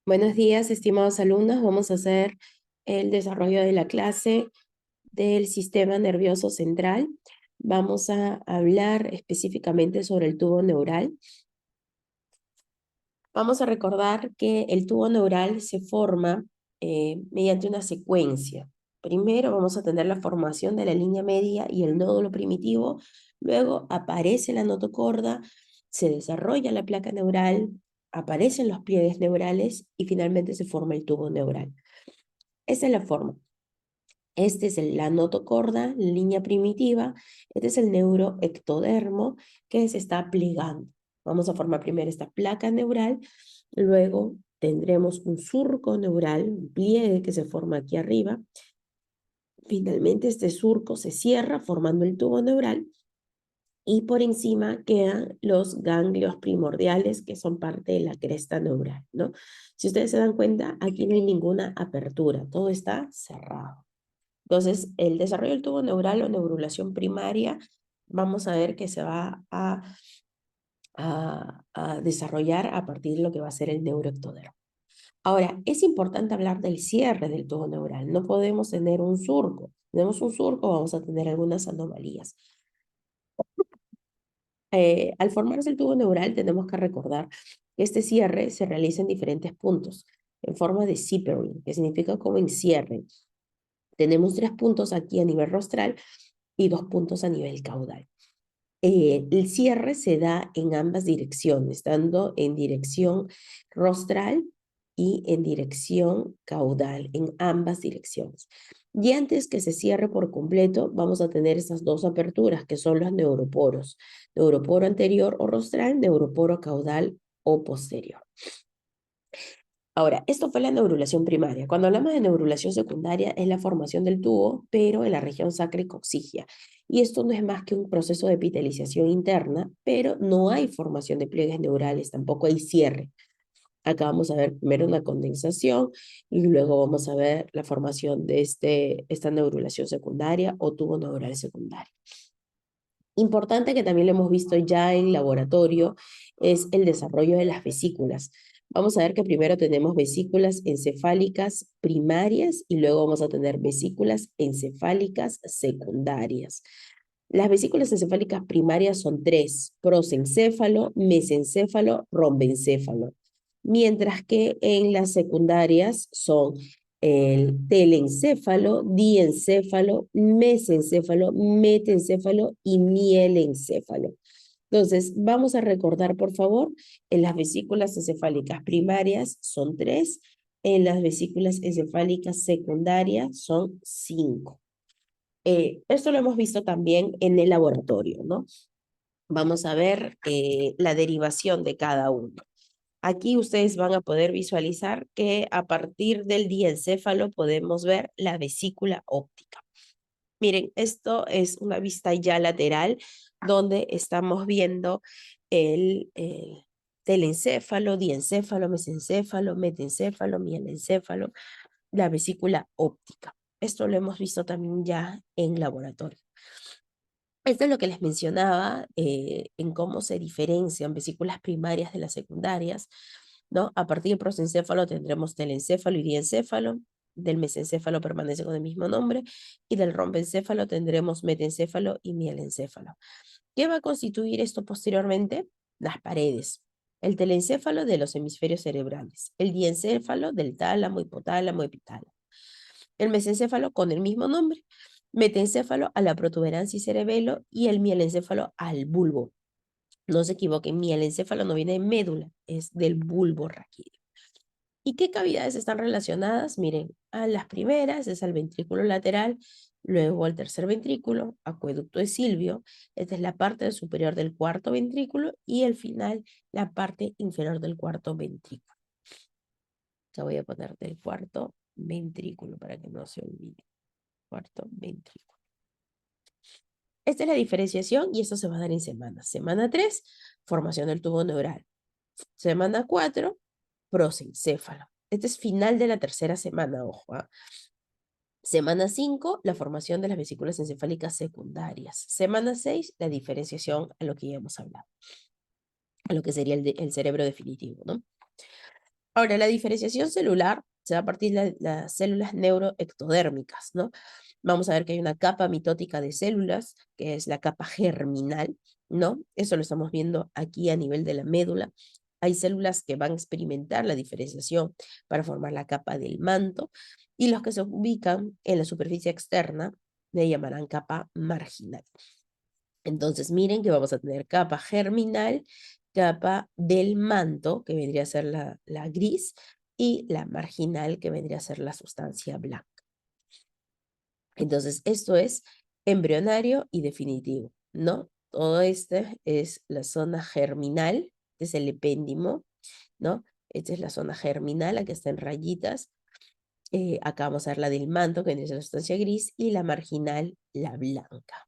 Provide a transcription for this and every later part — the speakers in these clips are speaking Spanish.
Buenos días, estimados alumnos. Vamos a hacer el desarrollo de la clase del sistema nervioso central. Vamos a hablar específicamente sobre el tubo neural. Vamos a recordar que el tubo neural se forma mediante una secuencia. Primero vamos a tener la formación de la línea media y el nódulo primitivo. Luego aparece la notocorda, se desarrolla la placa neural, aparecen los pliegues neurales y finalmente se forma el tubo neural. Esa es la forma. Este es la notocorda, la línea primitiva. Este es el neuroectodermo que se está plegando. Vamos a formar primero esta placa neural, luego tendremos un surco neural, un pliegue que se forma aquí arriba. Finalmente este surco se cierra formando el tubo neural y por encima quedan los ganglios primordiales que son parte de la cresta neural, ¿no? Si ustedes se dan cuenta, aquí no hay ninguna apertura, todo está cerrado. Entonces, el desarrollo del tubo neural o neurulación primaria, vamos a ver que se va a desarrollar a partir de lo que va a ser el neuroectodermo. Ahora, es importante hablar del cierre del tubo neural. No podemos tener un surco. Tenemos un surco, vamos a tener algunas anomalías. Al formarse el tubo neural, tenemos que recordar que este cierre se realiza en diferentes puntos, en forma de zippering, que significa como en cierre. Tenemos 3 puntos aquí a nivel rostral y 2 puntos a nivel caudal. El cierre se da en ambas direcciones, tanto en dirección rostral y en dirección caudal, en ambas direcciones. Y antes que se cierre por completo, vamos a tener estas dos aperturas, que son los neuroporos. Neuroporo anterior o rostral, neuroporo caudal o posterior. Ahora, esto fue la neurulación primaria. Cuando hablamos de neurulación secundaria es la formación del tubo, pero en la región sacrocoxigia. Y esto no es más que un proceso de epitelización interna, pero no hay formación de pliegues neurales, tampoco hay cierre. Acá vamos a ver primero una condensación y luego vamos a ver la formación de esta neurulación secundaria o tubo neural secundario. Importante que también lo hemos visto ya en laboratorio es el desarrollo de las vesículas. Vamos a ver que primero tenemos vesículas encefálicas primarias y luego vamos a tener vesículas encefálicas secundarias. Las vesículas encefálicas primarias son 3: prosencéfalo, mesencéfalo, rombencéfalo. Mientras que en las secundarias son el telencéfalo, diencéfalo, mesencéfalo, metencéfalo y mielencéfalo. Entonces, vamos a recordar, por favor, en las vesículas encefálicas primarias son 3, en las vesículas encefálicas secundarias son 5. Esto lo hemos visto también en el laboratorio, ¿no? Vamos a ver la derivación de cada uno. Aquí ustedes van a poder visualizar que a partir del diencéfalo podemos ver la vesícula óptica. Miren, esto es una vista ya lateral donde estamos viendo el telencéfalo, diencéfalo, mesencéfalo, metencéfalo, mielencéfalo, la vesícula óptica. Esto lo hemos visto también ya en laboratorio. Esto es lo que les mencionaba en cómo se diferencian vesículas primarias de las secundarias, ¿no? A partir del prosencéfalo tendremos telencéfalo y diencéfalo, del mesencéfalo permanece con el mismo nombre, y del rombencéfalo tendremos metencéfalo y mielencéfalo. ¿Qué va a constituir esto posteriormente? Las paredes. El telencéfalo de los hemisferios cerebrales, el diencéfalo del tálamo, hipotálamo, epitálamo. El mesencéfalo con el mismo nombre, metencéfalo a la protuberancia y cerebelo y el mielencéfalo al bulbo. No se equivoquen, mielencéfalo no viene de médula, es del bulbo raquídeo. ¿Y qué cavidades están relacionadas? Miren, a las primeras es al ventrículo lateral, luego al tercer ventrículo, acueducto de Silvio, esta es la parte superior del cuarto ventrículo y al final la parte inferior del cuarto ventrículo. Ya voy a poner del cuarto ventrículo para que no se olvide. Cuarto ventrículo. Esta es la diferenciación y esto se va a dar en semanas. Semana 3, formación del tubo neural. Semana 4, prosencéfalo. Este es final de la tercera semana, ojo. Semana 5, la formación de las vesículas encefálicas secundarias. Semana 6, la diferenciación a lo que ya hemos hablado, a lo que sería el cerebro definitivo, ¿no? Ahora, la diferenciación celular se da a partir de las células neuroectodérmicas, ¿no? Vamos a ver que hay una capa mitótica de células, que es la capa germinal, ¿no? Eso lo estamos viendo aquí a nivel de la médula. Hay células que van a experimentar la diferenciación para formar la capa del manto, y los que se ubican en la superficie externa le llamarán capa marginal. Entonces, miren que vamos a tener capa germinal, capa del manto, que vendría a ser la gris, y la marginal, que vendría a ser la sustancia blanca. Entonces, esto es embrionario y definitivo, ¿no? Todo este es la zona germinal, este es el epéndimo, ¿no? Esta es la zona germinal, la que está en rayitas. Acá vamos a ver la del manto, que es la sustancia gris, y la marginal, la blanca.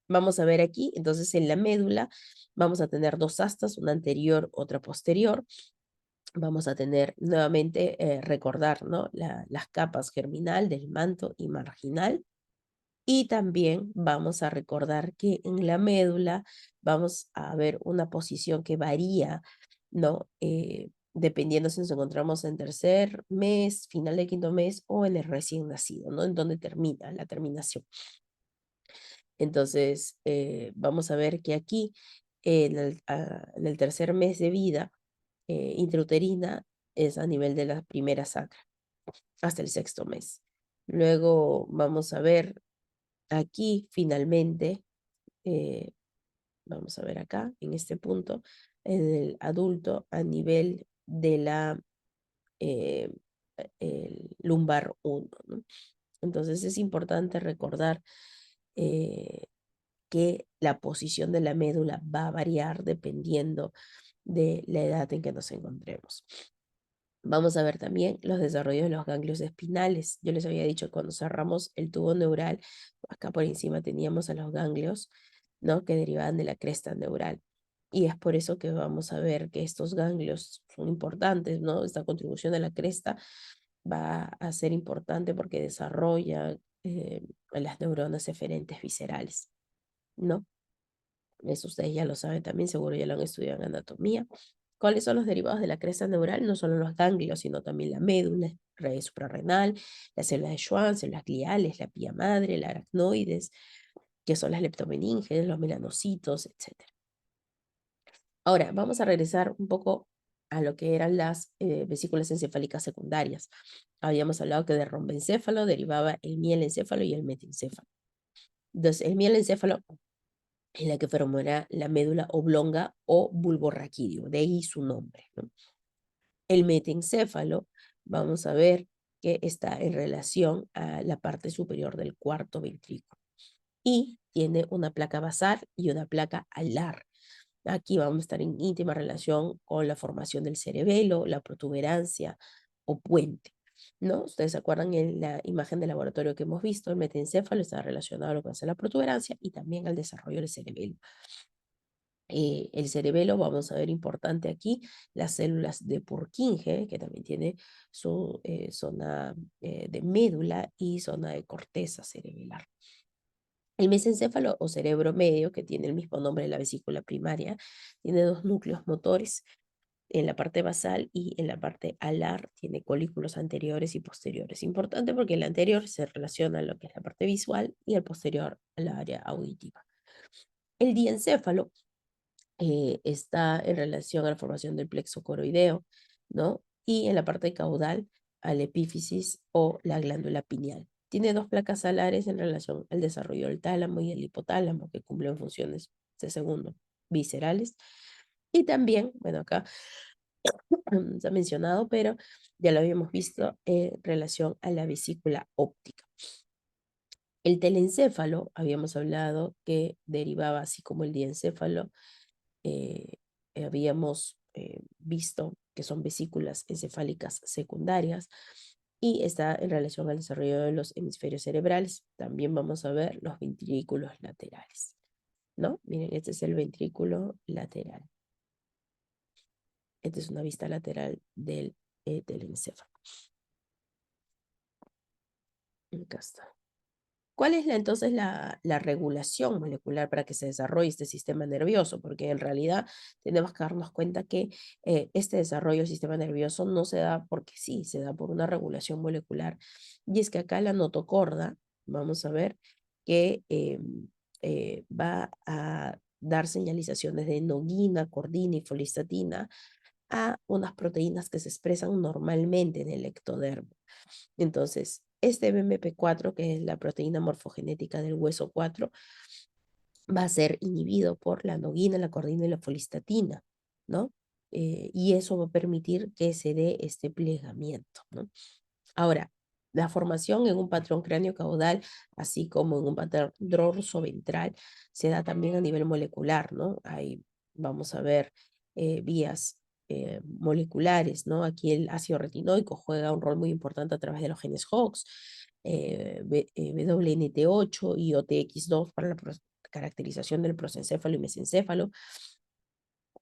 Vamos a ver aquí, entonces en la médula vamos a tener dos astas, una anterior, otra posterior. Vamos a tener nuevamente, recordar, ¿no? Las capas germinal, del manto y marginal. Y también vamos a recordar que en la médula vamos a ver una posición que varía, ¿no? Dependiendo si nos encontramos en tercer mes, final de quinto mes o en el recién nacido, ¿no? En donde termina la terminación. Entonces, vamos a ver que aquí, en el tercer mes de vida intrauterina, es a nivel de la primera sacra, hasta el sexto mes. Luego vamos a ver aquí, finalmente, eh, vamos a ver acá, en este punto, en el adulto, a nivel de la eh, el lumbar 1, ¿no? Entonces, es importante recordar eh, que la posición de la médula va a variar dependiendo de la edad en que nos encontremos. Vamos a ver también los desarrollos de los ganglios espinales. Yo les había dicho, cuando cerramos el tubo neural, acá por encima teníamos a los ganglios, ¿no? Que derivaban de la cresta neural. Y es por eso que vamos a ver que estos ganglios son importantes, ¿no? Esta contribución de la cresta va a ser importante porque desarrolla las neuronas eferentes viscerales, ¿no? Eso ustedes ya lo saben también, seguro ya lo han estudiado en anatomía. ¿Cuáles son los derivados de la cresta neural? No solo los ganglios, sino también la médula, red suprarrenal, las células de Schwann, células gliales, la pía madre, la aracnoides, que son las leptomeninges, los melanocitos, etc. Ahora, vamos a regresar un poco a lo que eran las vesículas encefálicas secundarias. Habíamos hablado que de romboencéfalo derivaba el mielencéfalo y el metencéfalo. Entonces, el mielencéfalo en la que formará la médula oblonga o bulborraquídeo, de ahí su nombre, ¿no? El metencéfalo, vamos a ver que está en relación a la parte superior del cuarto ventrículo y tiene una placa basal y una placa alar. Aquí vamos a estar en íntima relación con la formación del cerebelo, la protuberancia o puente, ¿no? Ustedes se acuerdan en la imagen de laboratorio que hemos visto, el metencéfalo está relacionado a lo que va a ser la protuberancia y también al desarrollo del cerebelo. El cerebelo, vamos a ver importante aquí, las células de Purkinje, que también tiene su zona de médula y zona de corteza cerebelar. El mesencéfalo o cerebro medio, que tiene el mismo nombre de la vesícula primaria, tiene dos núcleos motores. En la parte basal y en la parte alar tiene colículos anteriores y posteriores. Importante porque el anterior se relaciona a lo que es la parte visual y el posterior a la área auditiva. El diencéfalo está en relación a la formación del plexo coroideo, ¿no? Y en la parte caudal al epífisis o la glándula pineal. Tiene dos placas alares en relación al desarrollo del tálamo y el hipotálamo, que cumplen funciones de segundo viscerales. Y también, bueno, acá se ha mencionado, pero ya lo habíamos visto en relación a la vesícula óptica. El telencéfalo, habíamos hablado que derivaba, así como el diencéfalo, eh, habíamos visto que son vesículas encefálicas secundarias y está en relación al desarrollo de los hemisferios cerebrales. También vamos a ver los ventrículos laterales, ¿no? Miren, este es el ventrículo lateral. Esta es una vista lateral del encéfalo. Acá está. ¿Cuál es entonces la regulación molecular para que se desarrolle este sistema nervioso? Porque en realidad tenemos que darnos cuenta que este desarrollo del sistema nervioso no se da porque sí, se da por una regulación molecular. Y es que acá la notocorda, vamos a ver, que va a dar señalizaciones de noguina, cordina y folistatina a unas proteínas que se expresan normalmente en el ectodermo. Entonces, este BMP4, que es la proteína morfogenética del hueso 4, va a ser inhibido por la noguina, la cordina y la folistatina, ¿no? Y eso va a permitir que se dé este plegamiento, ¿no? Ahora, la formación en un patrón cráneo-caudal, así como en un patrón dorso-ventral, se da también a nivel molecular, ¿no? Ahí vamos a ver vías moleculares, ¿no? Aquí el ácido retinoico juega un rol muy importante a través de los genes HOX, WNT8 y OTX2 para la caracterización del prosencéfalo y mesencéfalo,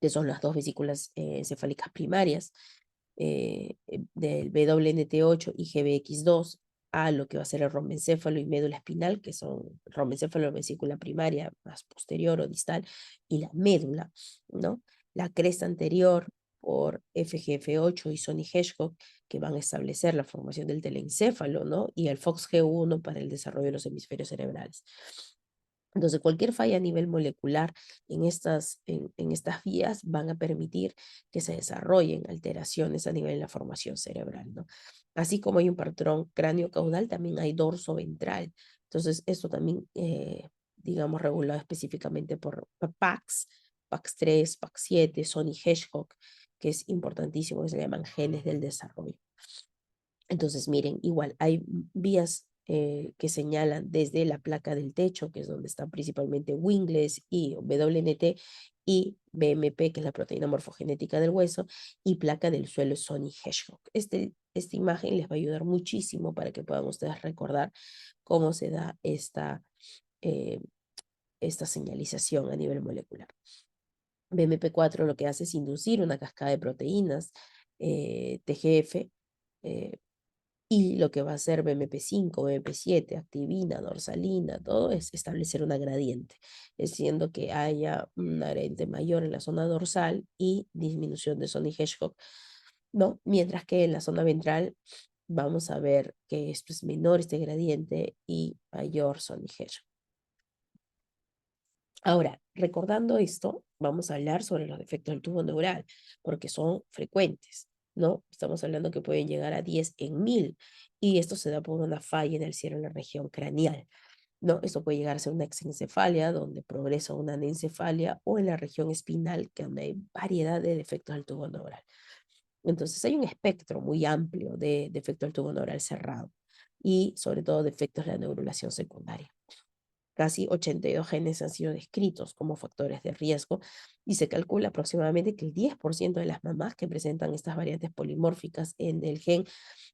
que son las dos vesículas encefálicas primarias del WNT8 y GBX2 a lo que va a ser el rombencéfalo y médula espinal, que son rombencéfalo, vesícula primaria más posterior o distal, y la médula, ¿no? La cresta anterior por FGF8 y Sony Hedgehog, que van a establecer la formación del telencéfalo, ¿no? Y el FOXG1 para el desarrollo de los hemisferios cerebrales. Entonces, cualquier falla a nivel molecular en estas vías van a permitir que se desarrollen alteraciones a nivel de la formación cerebral, ¿no? Así como hay un patrón cráneo-caudal, también hay dorso-ventral. Entonces, esto también, digamos, regulado específicamente por PAX, PAX3, PAX7, Sony Hedgehog, que es importantísimo, que se llaman genes del desarrollo. Entonces, miren, igual hay vías que señalan desde la placa del techo, que es donde están principalmente Wingles y WNT, y BMP, que es la proteína morfogenética del hueso, y placa del suelo Sony Hedgehog. Esta imagen les va a ayudar muchísimo para que puedan ustedes recordar cómo se da eh, esta señalización a nivel molecular. BMP4 lo que hace es inducir una cascada de proteínas TGF, y lo que va a hacer BMP5, BMP7, activina, dorsalina, todo es establecer una gradiente, haciendo que haya una gradiente mayor en la zona dorsal y disminución de Sony Hedgehog, ¿no? Mientras que en la zona ventral vamos a ver que esto es menor este gradiente y mayor Sony Hedgehog. Ahora, recordando esto, vamos a hablar sobre los defectos del tubo neural, porque son frecuentes, ¿no? Estamos hablando que pueden llegar a 10 en 1000, y esto se da por una falla en el cierre de la región craneal, ¿no? Esto puede llegar a ser una exencefalia, donde progresa una anencefalia, o en la región espinal, que donde hay variedad de defectos del tubo neural. Entonces, hay un espectro muy amplio de defectos del tubo neural cerrado, y sobre todo defectos de la neurulación secundaria. Casi 82 genes han sido descritos como factores de riesgo y se calcula aproximadamente que el 10% de las mamás que presentan estas variantes polimórficas en el gen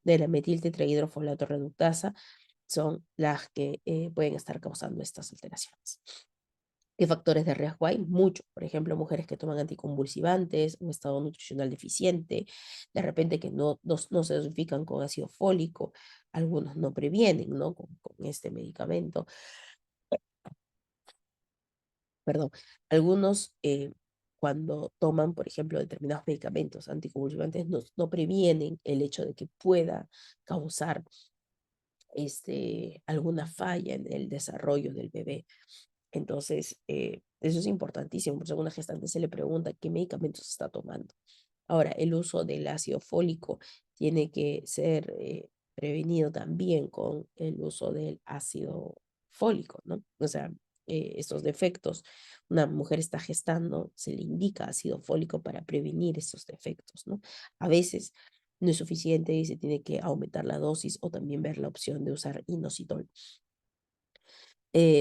de la metiltetrahidrofolato reductasa son las que pueden estar causando estas alteraciones. ¿Qué factores de riesgo hay? Muchos. Por ejemplo, mujeres que toman anticonvulsivantes, un estado nutricional deficiente, de repente que no se dosifican con ácido fólico, algunos no previenen, ¿no? Con este medicamento. Perdón, algunos cuando toman, por ejemplo, determinados medicamentos anticonvulsivantes no previenen el hecho de que pueda causar alguna falla en el desarrollo del bebé. Entonces, eso es importantísimo. Por eso a una gestante se le pregunta qué medicamentos está tomando. Ahora, el uso del ácido fólico tiene que ser prevenido también con el uso del ácido fólico, ¿no? O sea, estos defectos, una mujer está gestando, se le indica ácido fólico para prevenir estos defectos, ¿no? A veces no es suficiente y se tiene que aumentar la dosis o también ver la opción de usar inositol.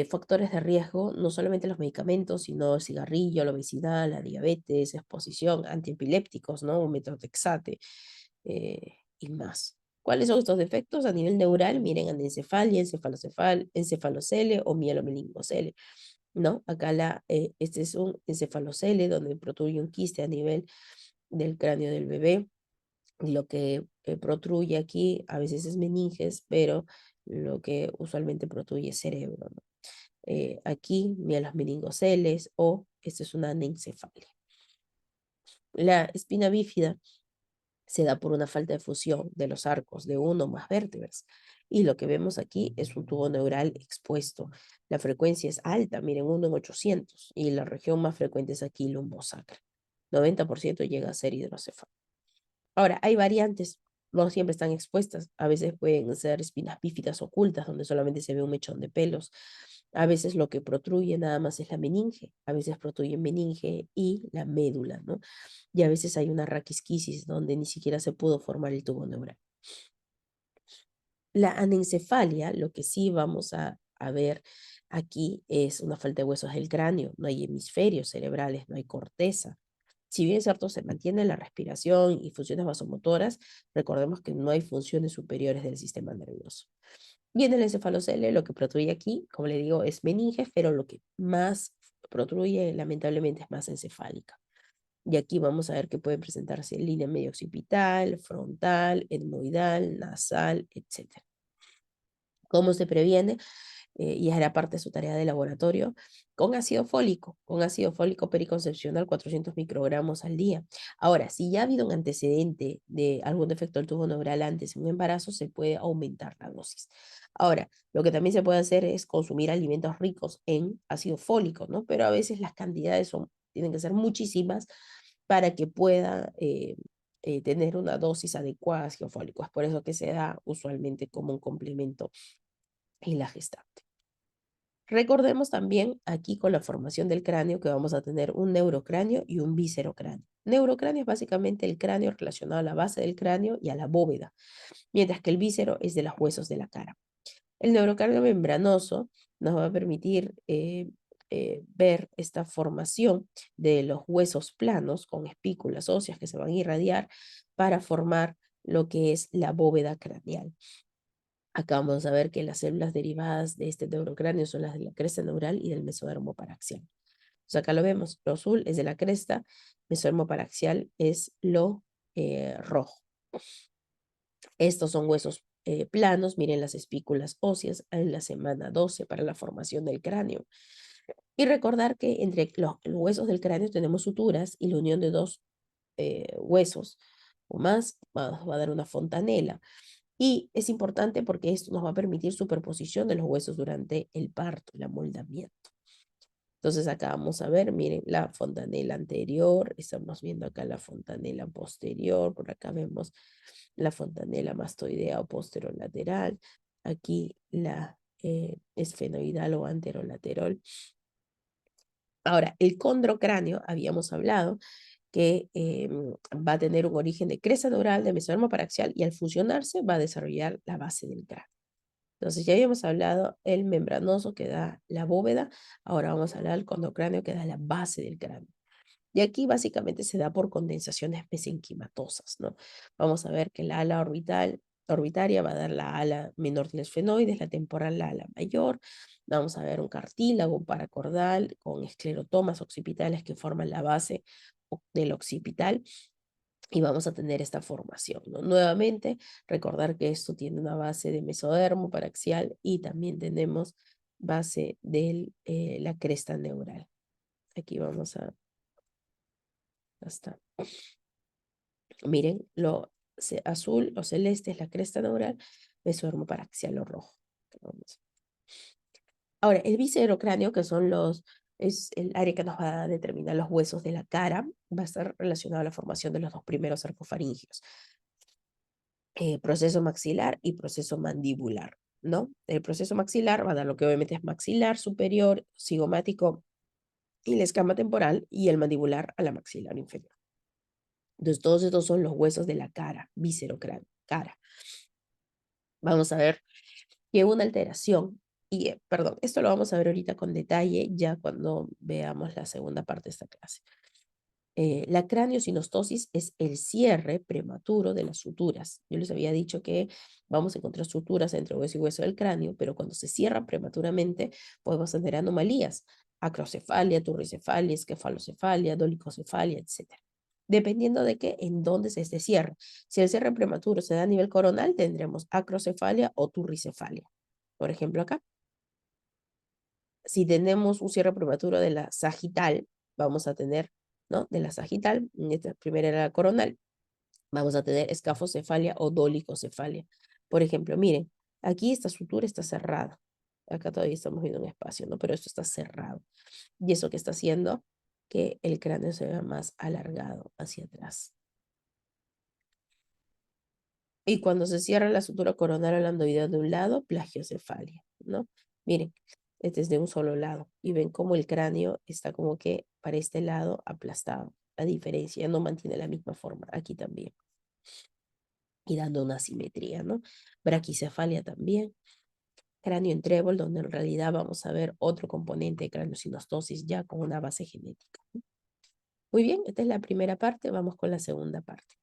Factores de riesgo, no solamente los medicamentos, sino el cigarrillo, la obesidad, la diabetes, exposición, antiepilépticos, ¿no? Metotrexate y más. ¿Cuáles son estos defectos a nivel neural? Miren, anencefalia, encefalocele o mielomeningocele, ¿no? Acá este es un encefalocele donde protruye un quiste a nivel del cráneo del bebé. Lo que protruye aquí a veces es meninges, pero lo que usualmente protruye cerebro, ¿no? Aquí, mira los meningoceles o esta es una anencefalia. La espina bífida se da por una falta de fusión de los arcos de uno o más vértebras. Y lo que vemos aquí es un tubo neural expuesto. La frecuencia es alta, miren, 1 en 800, y la región más frecuente es aquí lumbosacra. 90% llega a ser hidrocefalo. Ahora, hay variantes, no siempre están expuestas. A veces pueden ser espinas bífidas ocultas, donde solamente se ve un mechón de pelos. A veces lo que protruye nada más es la meninge. A veces protruye meninge y la médula, ¿no? Y a veces hay una raquisquisis donde ni siquiera se pudo formar el tubo neural. La anencefalia, lo que sí vamos a ver aquí es una falta de huesos del cráneo, no hay hemisferios cerebrales, no hay corteza. Si bien es cierto, se mantiene la respiración y funciones vasomotoras, recordemos que no hay funciones superiores del sistema nervioso. Y en el encefalocele, lo que protruye aquí, como le digo, es meninge, pero lo que más protruye, lamentablemente, es masa encefálica. Y aquí vamos a ver que pueden presentarse línea medio occipital, frontal, etmoidal, nasal, etc. ¿Cómo se previene? Y era parte de su tarea de laboratorio, con ácido fólico periconcepcional 400 microgramos al día. Ahora, si ya ha habido un antecedente de algún defecto del tubo neural antes en un embarazo, se puede aumentar la dosis. Ahora, lo que también se puede hacer es consumir alimentos ricos en ácido fólico, ¿no? Pero a veces las cantidades tienen que ser muchísimas para que pueda tener una dosis adecuada de ácido fólico. Es por eso que se da usualmente como un complemento en la gestante. Recordemos también aquí con la formación del cráneo que vamos a tener un neurocráneo y un viscerocráneo. Neurocráneo es básicamente el cráneo relacionado a la base del cráneo y a la bóveda, mientras que el víscero es de los huesos de la cara. El neurocráneo membranoso nos va a permitir ver esta formación de los huesos planos con espículas óseas que se van a irradiar para formar lo que es la bóveda craneal. Acá vamos a ver que las células derivadas de este neurocráneo son las de la cresta neural y del mesodermo paraxial. Entonces acá lo vemos, lo azul es de la cresta, mesodermo paraxial es lo rojo. Estos son huesos planos, miren las espículas óseas en la semana 12 para la formación del cráneo. Y recordar que entre los huesos del cráneo tenemos suturas y la unión de dos huesos o más va a dar una fontanela. Y es importante porque esto nos va a permitir superposición de los huesos durante el parto, el amoldamiento. Entonces acá vamos a ver, miren, la fontanela anterior, estamos viendo acá la fontanela posterior, por acá vemos la fontanela mastoidea o posterolateral, aquí la esfenoidal o anterolateral. Ahora, el condrocráneo, habíamos hablado, que va a tener un origen de cresta neural, de mesodermo paraxial, y al fusionarse va a desarrollar la base del cráneo. Entonces ya habíamos hablado el membranoso que da la bóveda, ahora vamos a hablar del condrocráneo que da la base del cráneo. Y aquí básicamente se da por condensaciones mesenquimatosas, ¿no? Vamos a ver que la ala orbitaria va a dar la ala menor del esfenoides, la temporal la ala mayor. Vamos a ver un cartílago, un paracordal con esclerotomas occipitales que forman la base del occipital y vamos a tener esta formación, ¿no? Nuevamente, recordar que esto tiene una base de mesodermo paraxial y también tenemos base de la cresta neural. Aquí vamos a hasta. Miren, lo azul o celeste es la cresta neural, mesodermo paraxial o rojo. Ahora, el viscerocráneo, que son es el área que nos va a determinar los huesos de la cara, va a estar relacionado a la formación de los dos primeros arcofaringios. Proceso maxilar y proceso mandibular, ¿no? El proceso maxilar va a dar lo que obviamente es maxilar superior, cigomático y la escama temporal, y el mandibular a la maxilar inferior. Entonces, todos estos son los huesos de la cara, viscerocráneo, cara. Vamos a ver que una alteración, y perdón, esto lo vamos a ver ahorita con detalle ya cuando veamos la segunda parte de esta clase. La craniosinostosis es el cierre prematuro de las suturas. Yo les había dicho que vamos a encontrar suturas entre hueso y hueso del cráneo, pero cuando se cierran prematuramente podemos tener anomalías, acrocefalia, turricefalia, esquefalocefalia, dolicocefalia, etc. Dependiendo de qué, en dónde se cierre. Si el cierre prematuro se da a nivel coronal, tendremos acrocefalia o turricefalia. Por ejemplo, acá, si tenemos un cierre prematuro de la sagital, vamos a tener, ¿no? De la sagital, esta primera era la coronal, vamos a tener escafocefalia o dolicocefalia. Por ejemplo, miren, aquí esta sutura está cerrada. Acá todavía estamos viendo un espacio, ¿no? Pero esto está cerrado. Y eso que está haciendo que el cráneo se vea más alargado hacia atrás. Y cuando se cierra la sutura coronaria landoidea de un lado, plagiocefalia, ¿no? Miren, este es de un solo lado. Y ven cómo el cráneo está como que para este lado aplastado. La diferencia no mantiene la misma forma. Aquí también. Y dando una simetría, ¿no? Braquicefalia también. Cráneo en trébol, donde en realidad vamos a ver otro componente de craneosinostosis ya con una base genética. Muy bien, esta es la primera parte. Vamos con la segunda parte.